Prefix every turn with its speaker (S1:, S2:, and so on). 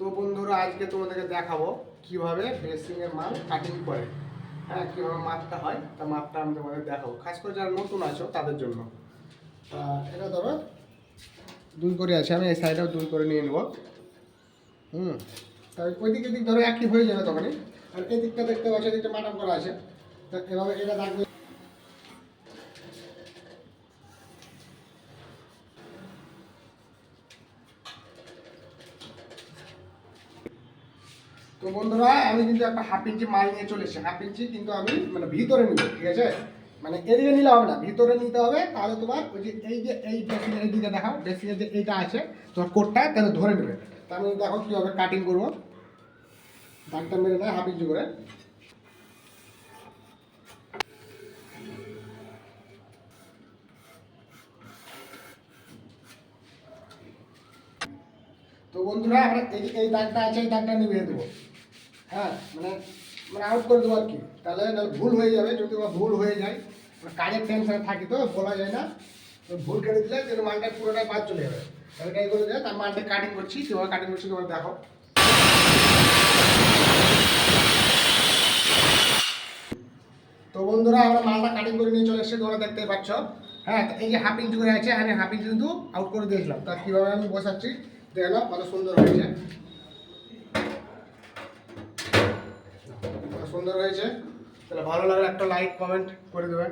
S1: তো বন্ধুরা আজকে তোমাদেরকে দেখাবো কিভাবে ড্রেসিংয়ের মাল কাটিং করে, হ্যাঁ কীভাবে মাপটা হয় তা মাপটা আমি তোমাদের দেখাবো, খাস করে যারা নতুন আছো তাদের জন্য। এটা ধরো দুই করে আছে, আমি এই সাইডেও দুই করে নিয়ে নেবো। তাই ওই দিকে দিক ধরো একই হয়ে যাবে তখনই। আর এই দিকটা দেখতে পাচ্ছি, এদিকটা মাটাম করা আছে, তা এভাবে এটা রাখবে। তো বন্ধুরা আমি কিন্তু একটা হাফ ইঞ্চি মাল নিয়ে চলে এসেছি। হাফ ইঞ্চি কিন্তু আমি মানে ভিতরে নিব, ঠিক আছে? মানে এদিকে নিলে হবে না, ভিতরে নিতে হবে। তাহলে তোমার ওই যে এই ড্রেসিংয়ের এই দিকে দেখাও, ড্রেসিংয়ের যে এইটা আছে তোমার কোটটা তাহলে ধরে নেবে। তা আমি দেখো কীভাবে কাটিং করবো, দাগটা মেরে নেয় হাফ ইঞ্চি করে। তো বন্ধুরা আমরা এই দাগটা আছে, এই দাগটা নিভিয়ে দেবো। হ্যাঁ মানে মানে আউট করে দেবো আর কি, তাহলে ভুল হয়ে যাবে। যদি ভুল হয়ে যায়, কাজের টেনশনে থাকি তো বলা যায় না, তো ভুল কেটে দিলে কিন্তু মালটা পুরোটাই বাদ চলে যাবে। তাহলে কাজ করে দেয়, তার মালটা কাটিং করছি, কীভাবে কাটিং করছি তোমার দেখো। তো বন্ধুরা আমরা মালটা কাটিং করে নিয়ে চলে এসেছি, তোমরা দেখতে পাচ্ছ। হ্যাঁ এই যে হাফ ইঞ্চি করে আছে, আমি হাফ ইঞ্চি কিন্তু আউট করে দিয়েছিলাম। তা কীভাবে আমি বসাচ্ছি দেখে নাও, কত সুন্দর হয়েছে, সুন্দর হয়েছে। তাহলে ভালো লাগলে একটা লাইক কমেন্ট করে দেবেন।